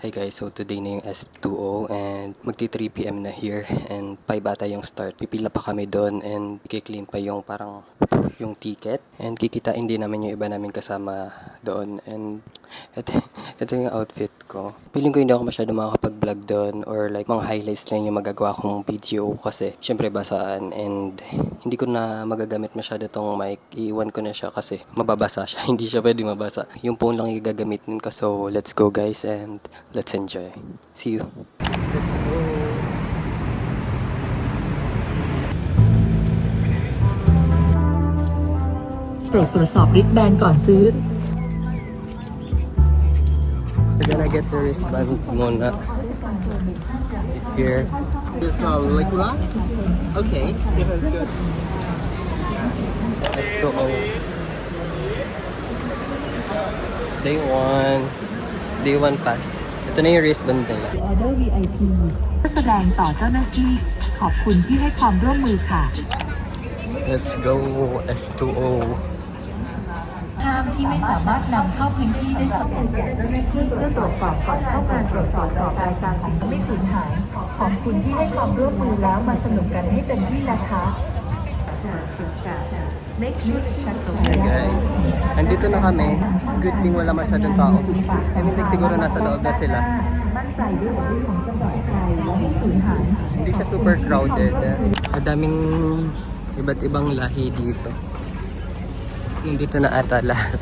Hey guys, so today na yung S2O and magti 3 PM na here and 5 ata yung start. Pipila pa kami doon and i-claim pa yung parang yung ticket and kikitain din namin yung iba namin kasama doon and ito yung outfit ko. Feeling ko hindi ako masyado makakapag-vlog doon or like mga highlights lang yung magagawa kong video kasi syempre basaan and hindi ko na magagamit masyado tong mic. Iiwan ko na siya kasi mababasa siya. Hindi siya pwede mabasa. Yung phone lang yung gagamitin ko. So let's go guys and let's enjoy. See you. Let's go.โปรดตรวจสอบริบแบนก่อนซื้อ We're gonna get the wristband muna. Here. It's liquid? Okay, that's good. S2O. Day 1. Day 1 pass. Ito na yung wristband nila. ออเดอร์ VIP แสดงต่อเจ้าหน้าที่ขอบคุณที่ให้ความร่วมมือค่ะ Let's go S2O. ห้ามที่ไม่สามารถนำเข้าพื้นที่ได้สำเร็จแก่เจ้าหน้าที่เพื่อตรวจสอบก่อนเข้าการตรวจสอบรายการของไม่สูญหายขอบคุณที่ให้ความร่วมมือแล้วมาสนุกกันให้เต็มที่นะคะ Make sure to check the Hey guys, andito na kami. Good thing wala masyadong tao. I mean, like, siguro nasa loob na sila. มั่นใจด้วยว่าของจะปลอดภัยและไม่สูญหาย Hindi siya super crowded. Madaming iba't ibang lahi dito. Nandito na ata lahat.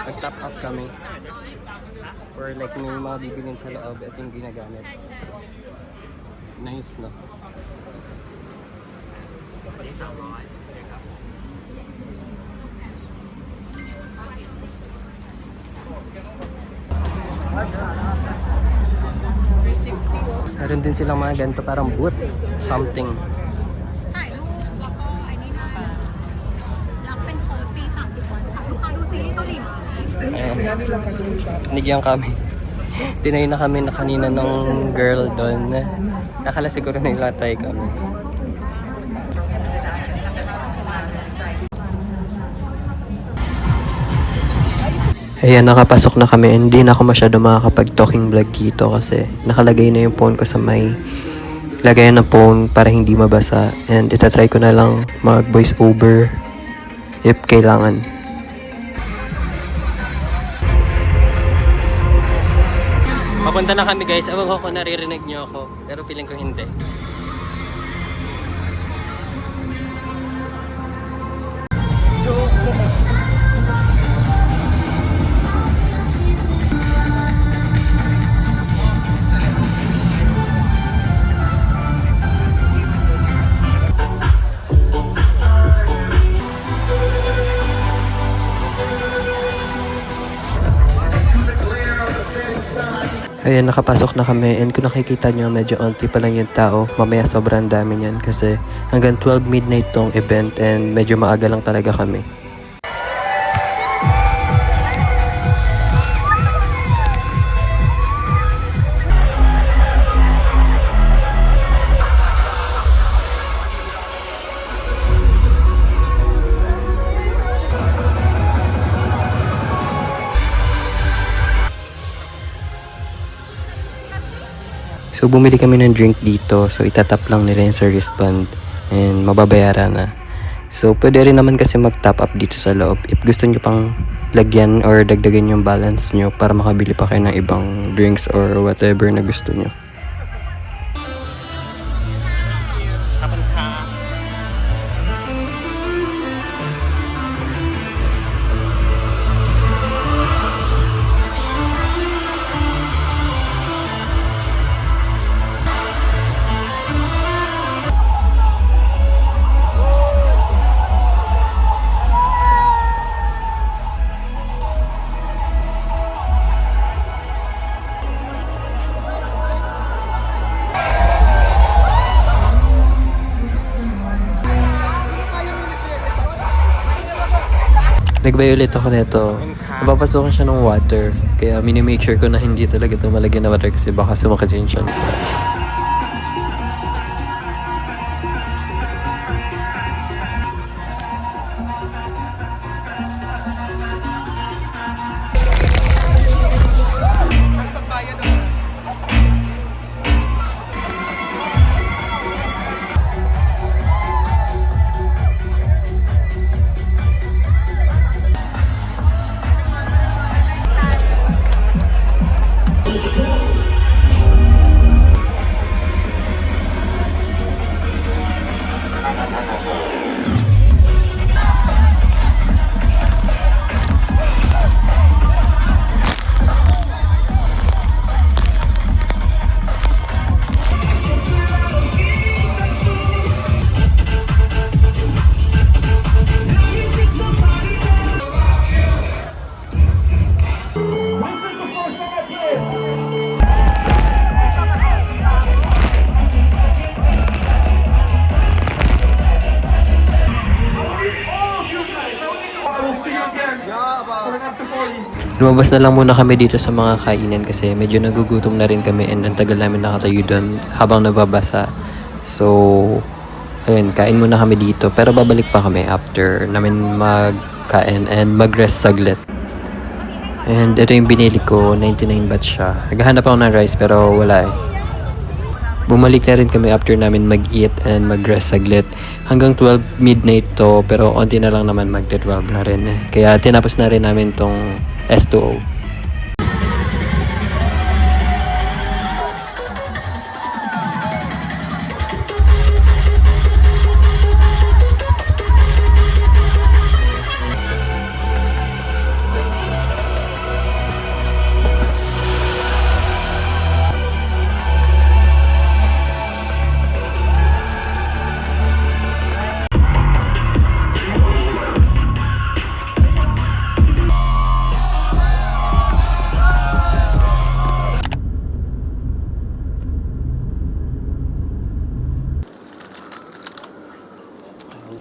Nag-top up kami. Or like may mga bibilin sa loob at yung ginagamit. Nice, no? Meron din silang mga ganito parang boot. Something. ถ่ายรูปแล้วก็ไอ้นี่ได้รับเป็นโค้ดฟรี30 วันค่ะลูกค้าดูซีรีส์เกาหลีไหม Nigyan kami. Tinayo na kami na kanina ng girl doon. Nakala siguro nilatay kami. Ayan, nakapasok na kami. Hindi na ako masyado makakapag-talking vlog dito kasi nakalagay na yung phone ko sa may lagayan ng phone para hindi mabasa. And itatry ko na lang mag-voice over if kailangan. Papunta na kami guys. Ewan ko kung naririnig niyo ako. Pero feeling ko hindi. Ayan, nakapasok na kami and kung nakikita nyo medyo onti pa lang yung tao. Mamaya sobrang dami niyan kasi hanggang 12 midnight tong event and medyo maaga lang talaga kami. So bumili kami ng drink dito. So itatap lang nila yung sa wristband and mababayaran na. So pwede rin naman kasi mag-top up dito sa loob. If gusto nyo pang lagyan or dagdagan yung balance nyo para makabili pa kayo ng ibang drinks or whatever na gusto nyo. Nagbay ulit ako nito. Napapasukan siya ng water. Kaya mini-make sure ko na hindi talaga ito malagyan ng water kasi baka sumakit yung siya. Lumabas na lang muna kami dito sa mga kainan kasi medyo nagugutom na rin kami and ang tagal namin nakatayo doon habang nababasa. So, ayun, kain muna kami dito. Pero babalik pa kami after namin magkain and mag-rest saglit. And ito yung binili ko, 99 baht siya. Naghahanap ako ng rice pero wala eh. Bumalik na rin kami after namin mag-eat and mag-rest saglit. Hanggang 12 midnight to pero onti na lang naman mag-12 na rin eh. Kaya tinapos na rin namin tong S2O.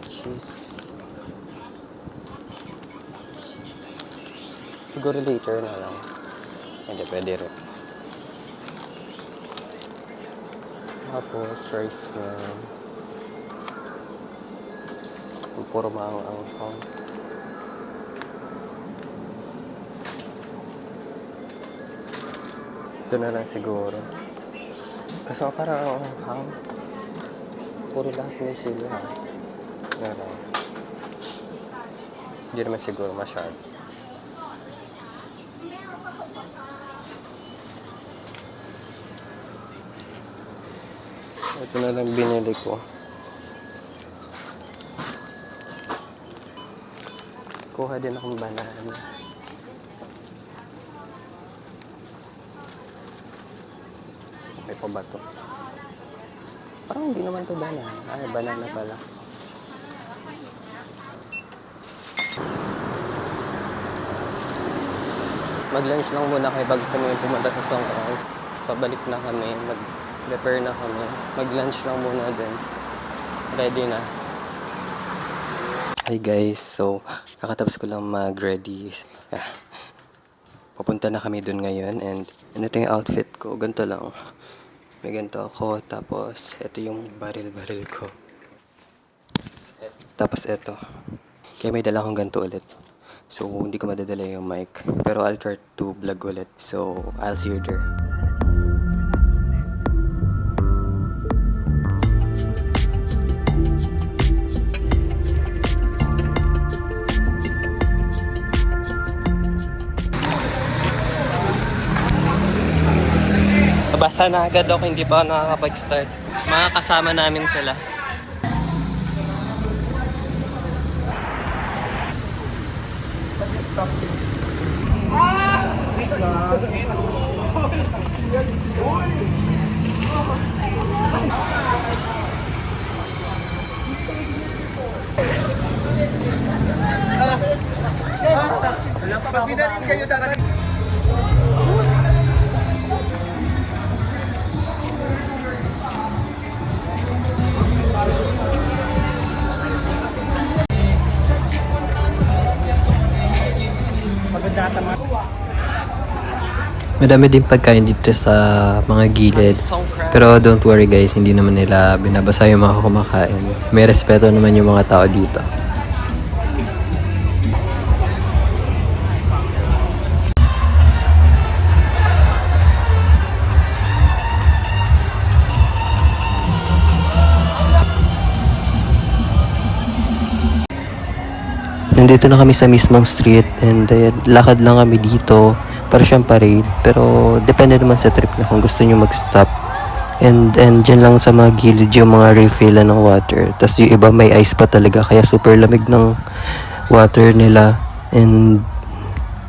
Cheese. Siguro later na lang. Hindi, pwede rin. Tapos, rice na. Puro maang-ang. Ito na lang siguro. Kasi parang ang puro lahat may sili ha. Ano, hindi naman siguro masyado. Ito na lang binili ko. Kuha din akong banana. May pa ba to? Parang hindi naman to banana. Ay, banana pala. Mag-lunch lang muna kayo bago kami pumunta sa Songkran. Pabalik na kami, mag-prepare na kami. Mag-lunch lang muna din. Ready na. Hi guys, so kakatapos ko lang mag-ready. Papunta na kami dun ngayon and ito yung outfit ko. Ganito lang. May ganito ako, tapos ito yung baril-baril ko. Tapos ito. Kaya may dala akong ganito ulit. So, hindi ko madadala yung mic. Pero I'll try to vlog ulit. So, I'll see you there. Nabasa na agad ako, hindi pa ako nakakapag-start. Mga kasama namin sila. Pagbidarin kayo dapat. Madami din pagkain dito sa mga gilid. Pero don't worry guys, hindi naman nila binabasa yung mga kumakain. May respeto naman yung mga tao dito. Nandito na kami sa mismong street and lakad lang kami dito para siyang parade. Pero depende naman sa trip na kung gusto nyo mag-stop. And dyan lang sa mga gilid yung mga refill ng water. Tapos yung iba may ice pa talaga kaya super lamig ng water nila. And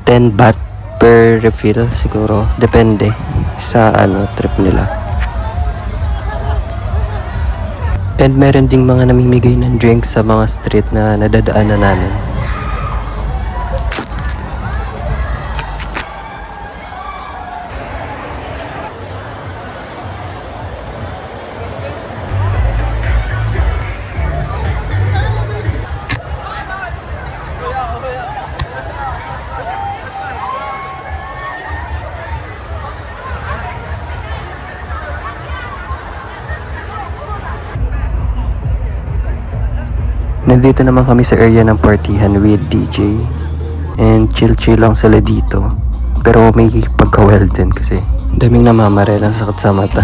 10 baht per refill siguro. Depende sa trip nila. And meron ding mga namimigay ng drinks sa mga street na nadadaanan namin. Nandito naman kami sa area ng partihan with DJ. And chill-chill lang sila dito. Pero may pagka-wild din kasi daming namamarel, ang sakit sa mata.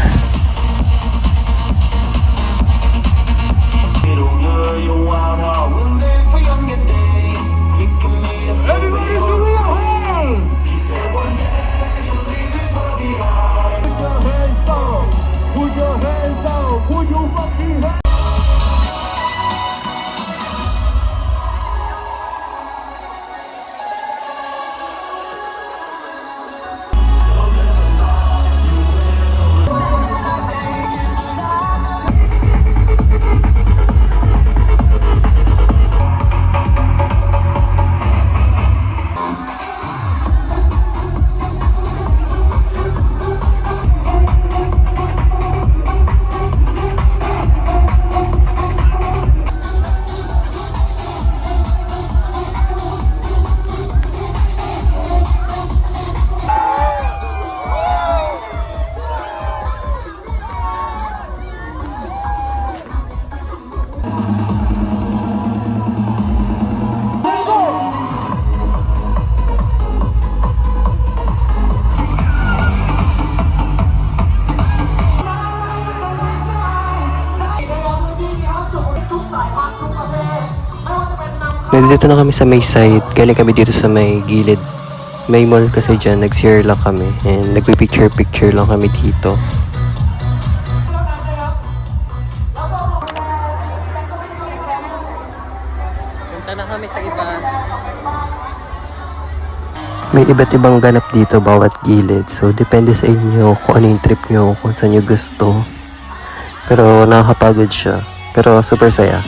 Nandito na kami sa may side. Galing kami dito sa may gilid. May mall kasi dyan. Nag-share lang kami. And nagpipicture-picture lang kami dito. Punta na kami sa iba. May iba't ibang ganap dito bawat gilid. So, depende sa inyo kung ano yung trip nyo, kung saan nyo gusto. Pero nakakapagod siya. Pero super saya.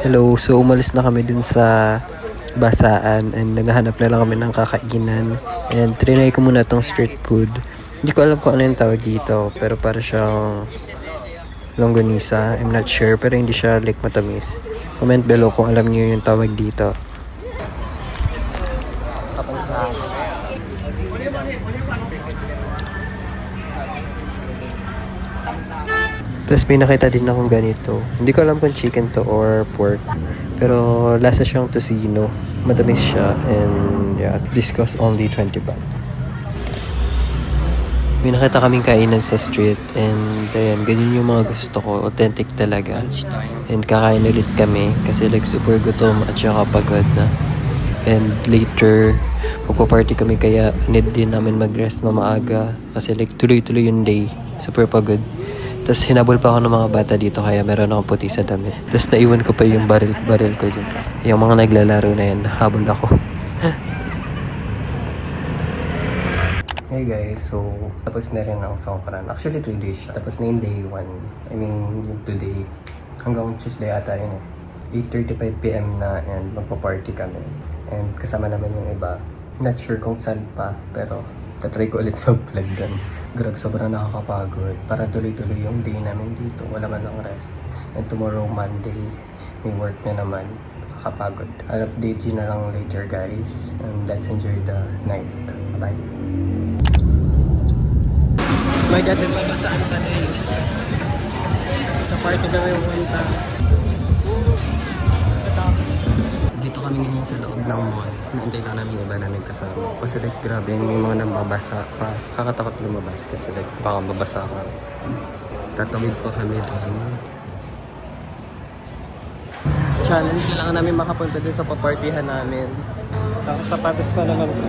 Hello, so umalis na kami dun sa basaan and naghahanap na lang kami ng kakainan and trinay ko muna tong street food. Hindi ko alam kung ano yung tawag dito pero para siyang longganisa, I'm not sure pero hindi siya like matamis. Comment below kung alam niyo yung tawag dito. Tapos may nakita din akong ganito. Hindi ko alam kung chicken to or pork. Pero lasa siyang tocino. Matamis siya. And yeah, this costs only 20 baht. May nakita kaming kainan sa street. And ayan, ganyan yung mga gusto ko. Authentic talaga. And kakain ulit kami. Kasi like super gutom at saka pagod na. And later, magpa-party kami kaya need din namin mag-rest na maaga. Kasi like tuloy-tuloy yung day. Super pagod. Tapos hinabol pa ako ng mga bata dito kaya meron akong puti sa damit. Tapos naiwan ko pa yung baril ko dyan. Yung mga naglalaro na yan, habol ako. Hey guys, so tapos na rin ang Songkran. Actually 3 days siya. Tapos na yung day 1. I mean yung today. Hanggang Tuesday ata yun eh. 8:35 PM na and magpa-party kami. And kasama naman yung iba. Not sure kung saan pa pero tatry ko ulit mag-vlog doon. Grabe, sobrang nakakapagod. Parang tuloy-tuloy yung day namin dito. Wala man lang rest. And tomorrow, Monday, may work na naman. Nakakapagod. I'll update you na lang later, guys. And let's enjoy the night. Bye-bye. My God, nagpapasaan ka na eh. Sa party kami yung punta. Dito kami ngayon sa loob ng mall. Naantay lang namin yung iba namin kasama. Kasi like grabe, may mga nambabasa pa. Kakatakot lumabas kasi like baka mabasa ka. Tatawid pa kami doon. Challenge, kailangan namin makapunta din sa papartihan namin. Tapos sapatos pa naman ko.